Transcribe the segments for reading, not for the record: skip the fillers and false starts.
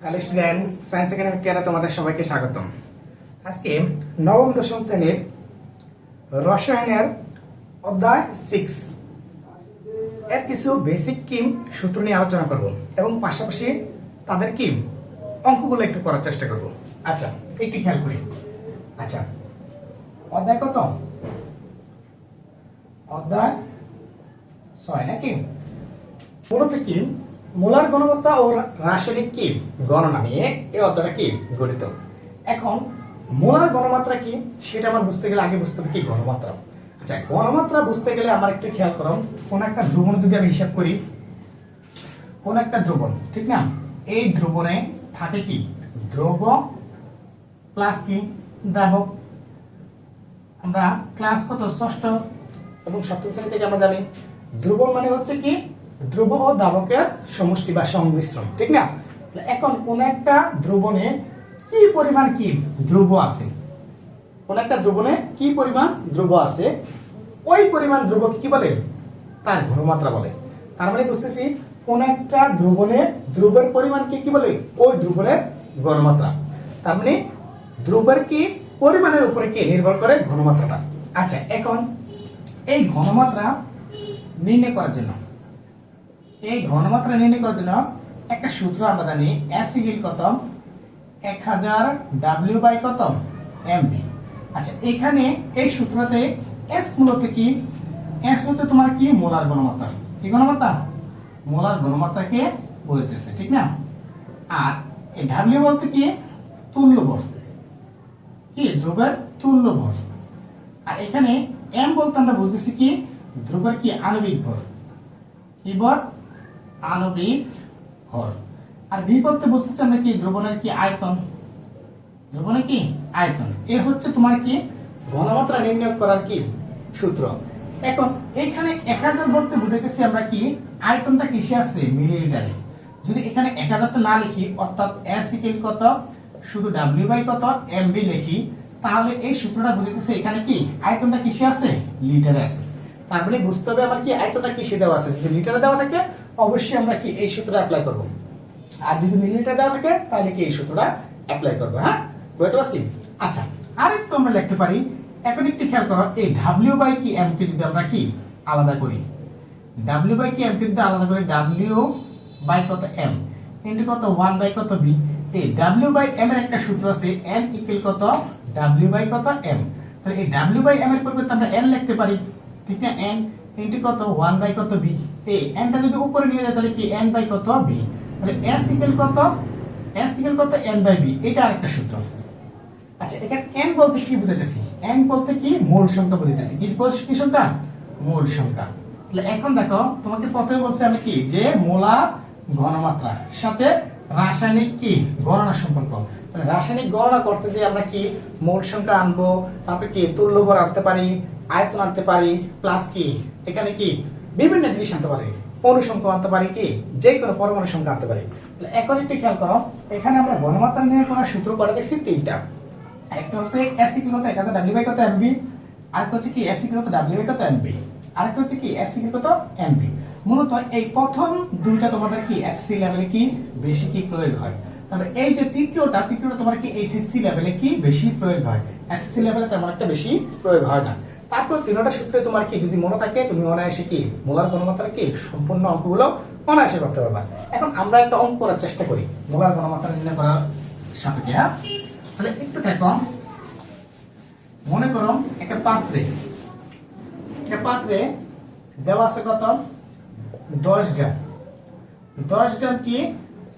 Hello student, science academy কেয়ারে তোমাদের সবাইকে স্বাগতম। আজকে নবম দশম শ্রেণীর রসায়নের অধ্যায় 6 এর কিছু বেসিক কিম সূত্র নিয়ে আলোচনা করব এবং পাশাপাশি তাদের কিম অঙ্কগুলো একটু করার চেষ্টা করব। আচ্ছা, একটু খেয়াল করি। আচ্ছা, অধ্যায় কত? অধ্যায় 6 নাকি? মূলত কি মোলার ঘনমাত্রা ও রাসায়নিক কি গণনা নিয়ে এই অধ্যায়টা কি গঠিত। এখন মোলার ঘনমাত্রা কি সেটা আমার বুঝতে গেলে আগে বুঝতে হবে কি ঘনমাত্রা। আচ্ছা, ঘনমাত্রা বুঝতে গেলে আমার একটু খেয়াল করো, কোন একটা দ্রবণ যদি আমি হিসাব করি, কোন একটা দ্রবণ, ঠিক না, এই দ্রবণে থাকে কি দ্রব প্লাস কি দ্রাবক। আমরা ক্লাস কত ষষ্ঠ এবং সপ্তম শ্রেণী থেকে আমরা জানি দ্রবণ মানে হচ্ছে কি দ্রব ও দ্রাবকের সমষ্টি বা সংমিশ্রণ, ঠিক না। এখন কোন একটা দ্রবণে কি পরিমাণ কি দ্রব আছে, কোন একটা দ্রবণে কি পরিমাণ দ্রব আছে, ওই পরিমাণ দ্রবকে কি বলে? তার ঘনমাত্রা বলে। তার মানে বুঝতেছি কোন একটা দ্রবণে দ্রবের পরিমাণকে কি বলে? ওই দ্রবণের ঘনমাত্রা। তার মানে দ্রবের কি পরিমাণের উপরে কি নির্ভর করে ঘনমাত্রাটা। আচ্ছা, এখন এই ঘনমাত্রা নির্ণয় করার জন্য একটা সূত্র আমরা জানি, S ইকুয়াল কত 1000 W বাই কত MB। আচ্ছা, এখানে এই সূত্রতে S মূলত কি? S হচ্ছে তোমার কি মোলার ঘনমাত্রা। কি ঘনমাত্রা? মোলার ঘনমাত্রাকে বোঝাচ্ছে, ঠিক না। আর এই W বলতে কি তুল্য ভর, কি দ্রবের তুল্য ভর। আর এখানে M বলতে আমরা বুঝতেছি কি দ্রবের কি আণবিক ভর, কি ভর? আণবিক ভর। আর ভি বলতে বুঝতেছি আমরা কি দ্রবণের কি আয়তন, দ্রবণের কি আয়তন। এ হচ্ছে তোমার কি ঘনমাত্রা নির্ণয় করার কি সূত্র। এখন এখানে 1000 বলতে বুঝাইতেছি আমরা কি আয়তনটা কিসে আছে? মিলিলিটারে। যদি এখানে 1000 টা না লিখি, অর্থাৎ S ইকুয়াল কত শুধু W বাই কত MB লিখি, তাহলে এই সূত্রটা বুঝাইতেছে এখানে কি আয়তনটা কিসে আছে? লিটারে আছে। তার মানে বুঝতে হবে আমার কি আয়তনটা কিসে দেওয়া আছে। যদি লিটারে দেওয়া থাকে অবশ্যই আমরা কি এই সূত্রটা অ্যাপ্লাই করব, আর যদি মিলিলিটারে দেওয়া থাকে তাহলে কি এই সূত্রটা অ্যাপ্লাই করব। হ্যাঁ, বুঝতে পারছি? আচ্ছা, আরেকটু আমরা লিখতে পারি। এখন একটু খেয়াল করো, এই W বাই কি M কে যদি আমরা কি আলাদা করি, W বাই কি M কে যদি আলাদা করি, W বাই কত M ইনটু কত 1 বাই কত B। এই W বাই M এর একটা সূত্র আছে, N ইকুয়াল কত W বাই কত M। তাহলে এই W বাই M এর পরিবর্তে আমরা N লিখতে পারি, ঠিক না। N ইনটু কত 1 বাই কত B। এই N টা যদি উপরে নিয়ে যায় তাহলে কি N বাই কত B। তাহলে S ইকুয়াল কত N বাই B। এটা আরেকটা সূত্র। আচ্ছা, এখানে N বলতে কি বুঝাইতেছি? N বলতে কি মূল সংখ্যা বুঝাইতেছি। কি সংখ্যা? মূল সংখ্যা। তাহলে এখন দেখো, তোমাকে প্রথমে বলছি আমি কি যে মোলার ঘনমাত্রা সাথে রাসায়নিক কি গণনা সম্পর্ক। তাহলে রাসায়নিক গণনা করতে যে আমরা কি মোল সংখ্যা আনবো, তারপরে কি তুল্য ভর আনতে পারি, আয়তন আনতে পারি, প্লাস কি এখানে কি বিভিন্ন জিনিস আনতে পারি, অণু সংখ্যা আনতে পারি, কি যে কোনো পরমাণু সংখ্যা আনতে পারি। তাহলে এখন একটু খেয়াল করো, এখানে আমরা ঘনমাত্রা নির্ণয় করার সূত্র করা দেখছি তিনটা। একটা হচ্ছে S ইকুয়াল কত 1000 W বাই কত MB, আরেকটা হচ্ছে কি S ইকুয়াল কত W বাই কত MB, আরেকটা হচ্ছে কি S ইকুয়াল কত MB। মূলত এই প্রথম দুইটা তোমাদের কি এসএসসি লেভেলে কি বেশি কি প্রয়োগ হয়, তবে এই যে তৃতীয়টা তোমার কি এইচএসসি লেভেলে কি বেশি প্রয়োগ হয়, এসএসসি লেভেলে তেমন একটা বেশি প্রয়োগ হয় না। তারপর তিনটা সূত্রে তোমার কি যদি মনে থাকে, তুমি অনায়াসে কি মোলার ঘনমাত্রা কি সম্পূর্ণ অঙ্কগুলো অনায়াসে করতে পারবা। এখন আমরা একটা অঙ্ক করার চেষ্টা করি মোলার ঘনমাত্রা নির্ণয় করার সাপেক্ষে। হ্যাঁ, তাহলে একটু দেখো, মনে করো একটা পাত্রে দেওয়া আছে কত 10 গ্রাম কি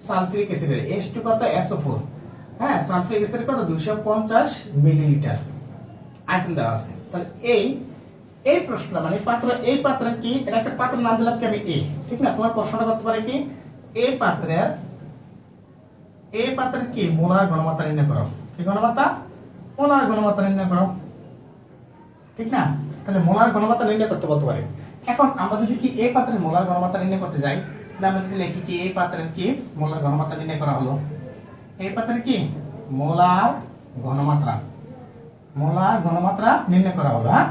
সালফিউরিক অ্যাসিডের H2 কত SO4। হ্যাঁ, সালফিউরিক অ্যাসিড কত 250 মিলিলিটার আয়তন দেওয়া আছে। তাহলে এই প্রশ্নটা মানে এই পাত্রের কি, এটা একটা পাত্রের নাম দিলাম কি আমি A, ঠিক না। তোমার প্রশ্নটা করতে পারে কি এই পাত্রের কি মোলার ঘনমাত্রা নির্ণয় করো। কি ঘনমাত্রা? মোলার ঘনমাত্রা নির্ণয় করো, ঠিক না। তাহলে মোলার ঘনমাত্রা নির্ণয় করতে বলতে পারে। এখন আমরা যদি কি এই পাত্রের মোলার ঘনমাত্রা নির্ণয় করতে যাই, তাহলে আমরা যদি লিখি কি এই পাত্রের কি মোলার ঘনমাত্রা নির্ণয় করা হলো, এই পাত্রের কি মোলার ঘনমাত্রা নির্ণয় করা হলো। হ্যাঁ,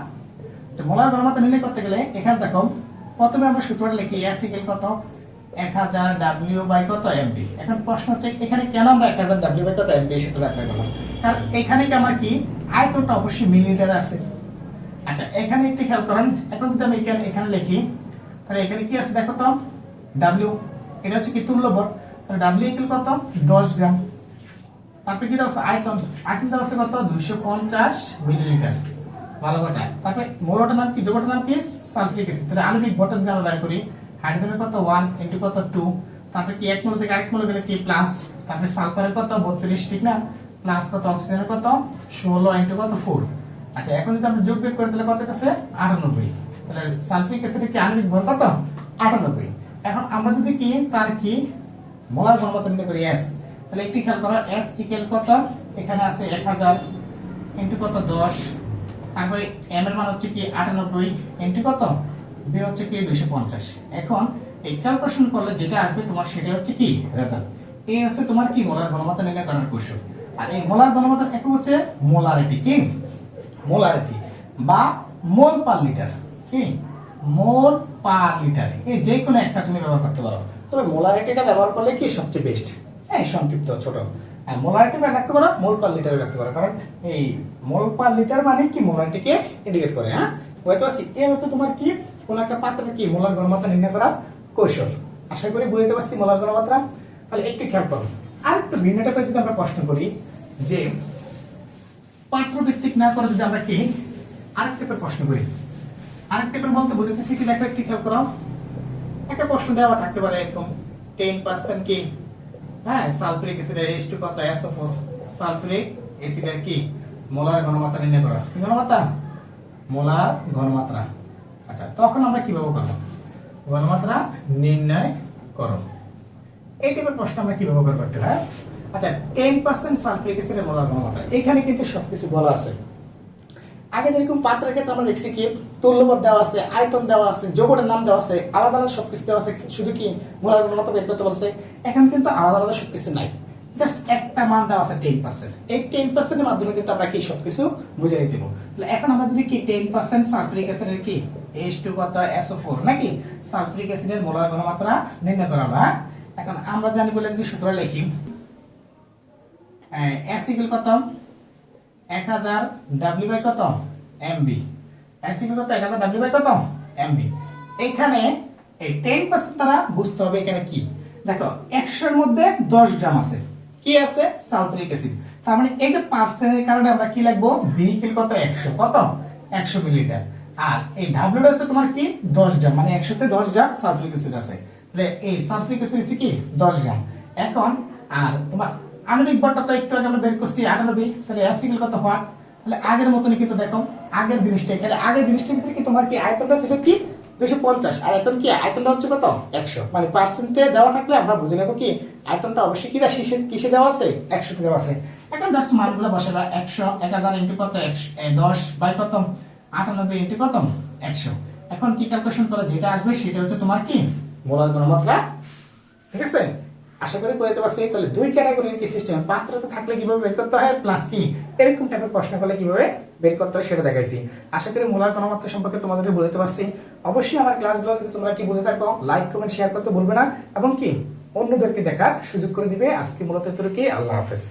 আচ্ছা, মোলার ঘনমাত্রা নির্ণয় করতে গেলে এখানে দেখো প্রথমে আমরা সূত্রটা লিখি S ইকুয়াল কত 1000 ডাব্লিউ বাই কত এমবি। এখন প্রশ্ন হচ্ছে এখানে কেন আমরা 1000 ডাব্লিউ বাই কত এমবি সূত্র অ্যাপ্লাই করলাম, কারণ এখানে কি আমার কি আয়তনটা অবশ্যই মিলিলিটারে আছে। আচ্ছা এখানে একটু খেয়াল করেন, এখন যদি আমি এখানে লিখি তাহলে এখানে কি আছে দেখো তো, ডাব্লিউ এটা হচ্ছে কি তুল্য ভর, তাহলে ডাব্লিউ ইকুয়াল কত 10 গ্রাম। তারপরে কি দেওয়া আছে আয়তন, আয়তন দেওয়া আছে কত 250 মিলিলিটার। ভালো কথা। তারপরে মৌলটার নাম কি, যৌগটার নাম কি সালফিউরিক অ্যাসিড। তাহলে আণবিক ভরটা যদি আমরা বের করি, হাইড্রোজেনের কত 1 ইনটু কত 2, তারপরে কি এক মৌল থেকে আরেক মৌল গেলে কি প্লাস, তারপরে সালফারের কত 32 ঠিক না, প্লাস কত অক্সিজেনের কত 16 ইনটু কত 4। আচ্ছা এখন যদি আমরা যোগ বিয়োগ করি তাহলে কত আছে 98। তাহলে সালফিউরিক অ্যাসিডের কি আণবিক ভর কত 98। এখন আমরা যদি কি তার কি মোলার ঘনমাত্রা নির্ণয় করি S, তাহলে একটু খেয়াল করো S ইকুয়াল কত, এখানে আছে 1000 ইনটু কত 10, তারপরে m এর মান হচ্ছে কি 98 ইনটু কত b হচ্ছে কি 250। এখন এই ক্যালকুলেশন করলে যেটা আসবে তোমার সেটা হচ্ছে কি রেজাল্ট। এই হচ্ছে তোমার কি মোলার ঘনমাত্রা নির্ণয় করার কৌশল। আর এই মোলার ঘনমাত্রার একক হচ্ছে মোলারিটি, কি মোলারিটি বা মোল পার লিটার, কি মোল পার লিটার। এই যে কোনো একটা তুমি ব্যবহার করতে পারো, তবে মোলারিটিটা ব্যবহার করলে কি সবচেয়ে বেস্ট। হ্যাঁ সংক্ষিপ্ত ছোট, মোলারিটি রাখতে পারো, মোল পার লিটারে রাখতে পারো, কারণ এই মোল পার লিটার মানে কি মোলারিটিকে ইন্ডিকেট করে। হ্যাঁ বুঝতে পারছি। এই হচ্ছে তোমার কি কোন একটা পাত্রের কি মোলার ঘনমাত্রা নির্ণয় করার কৌশল। আশা করি বুঝতে পারছি মোলার ঘনমাত্রা। তাহলে একটু খেয়াল করো, আর একটু ভিন্ন টাইপের যদি আমরা প্রশ্ন করি যে পাত্র ভিত্তিক না করে যদি আমরা কি আরেক টাইপের প্রশ্ন করি, আরেক টাইপের বলতে বুঝতেছি কি দেখো একটু খেয়াল করো। একটা প্রশ্ন দেওয়া থাকতে পারে এরকম 10% কি হ্যাঁ সালফিউরিক অ্যাসিডের H2 কত SO4, সালফিউরিক অ্যাসিডের কি মোলার ঘনমাত্রা নির্ণয় করো। কি ঘনমাত্রা? মোলার ঘনমাত্রা। আচ্ছা তখন আমরা কিভাবে করব, ঘনমাত্রা নির্ণয় করো। এই টাইপের প্রশ্ন আমরা কিভাবে করব একটু। হ্যাঁ আচ্ছা 10% সালফিউরিক অ্যাসিডের মোলার ঘনমাত্রা, এখানে কিন্তু সবকিছু বলা আছে। আগে যেরকম পাত্রের ক্ষেত্রে আমরা দেখছি কি তুল্যভর দেওয়া আছে, আয়তন দেওয়া আছে, যৌগটার নাম দেওয়া আছে, আলাদা আলাদা সবকিছু দেওয়া আছে, শুধু কি মোলার ঘনমাত্রা বের করতে বলছে। এখন কিন্তু আলাদা আলাদা সবকিছু নাই, জাস্ট একটা মান দেওয়া আছে 10%। এই 10% এর মাধ্যমে কিন্তু আমরা কি সবকিছু বুঝে নিতে পারবো। তাহলে এখন আমরা যদি কি 10% সালফিউরিক অ্যাসিডের কি H2 কত SO4 নাকি সালফিউরিক অ্যাসিডের মোলার ঘনমাত্রা নির্ণয় করা হবে। এখন আমরা জানি বলে যদি সূত্র লিখি S ইকুয়াল কত 1000 W বাই কত MB, S ইকুয়াল কত 1000 W বাই কত MB। এখানে এই 10% দ্বারা বুঝতে হবে এখানে কি দেখো 100 এর মধ্যে 10 গ্রাম আছে, কি আছে সালফিউরিক অ্যাসিড। তার মানে এই যে পার্সেন্টের কারণে আমরা কি লিখবো B ইকুয়াল কত 100 কত 100 মিলিলিটার, আর এই W টা হচ্ছে তোমার কি 10 গ্রাম, মানে 100 তে 10 গ্রাম সালফিউরিক অ্যাসিড আছে। তাহলে এই সালফিউরিক অ্যাসিড হচ্ছে কি 10 গ্রাম। এখন আর তোমার আণবিক ভরটা তো একটু আগে আমরা বের করছি 98, তাহলে S ইকুয়াল কত হোয়াট, তাহলে আগের মতনই কিন্তু দেখো আগের জিনিসটা, তাহলে আগের জিনিসটা ভিতরে কি তোমার কি আয়তনটা ছিল কি 250, আর এখন কি আয়তনটা হচ্ছে কত 100, মানে পার্সেন্টে দেওয়া থাকলে আমরা বুঝে নেব কি আয়তনটা অবশ্যই কি কিসে দেওয়া আছে 100 তে দেওয়া আছে। এখন জাস্ট মানগুলো বসাবা 100 1000 ইনটু কত 10 বাই কত 98 ইনটু কত 100। এখন কি ক্যালকুলেশন করলে যেটা আসবে সেটা হচ্ছে তোমার কি মোলার ঘনমাত্রা। ঠিক আছে, আশা করি বুঝতে পারছি। তাহলে দুই ক্যাটাগরির কি সিস্টেম, পাত্রতে থাকলে কিভাবে বের করতে হয়, প্লাস কি এরকম টাইপের প্রশ্ন করলে কিভাবে বের করতে হয় সেটা দেখাইছি। আশা করি মোলার ঘনমাত্রা সম্পর্কে তোমাদের বুঝতে পারছি। অবশ্যই আমার ক্লাসগুলো যদি তোমরা কি বুঝে থাকো লাইক কমেন্ট শেয়ার করতে ভুলবে না, এবং কি অন্যদেরকে দেখার সুযোগ করে দিবে। আজকে মূলত এতটুকুই, আল্লাহ হাফেজ।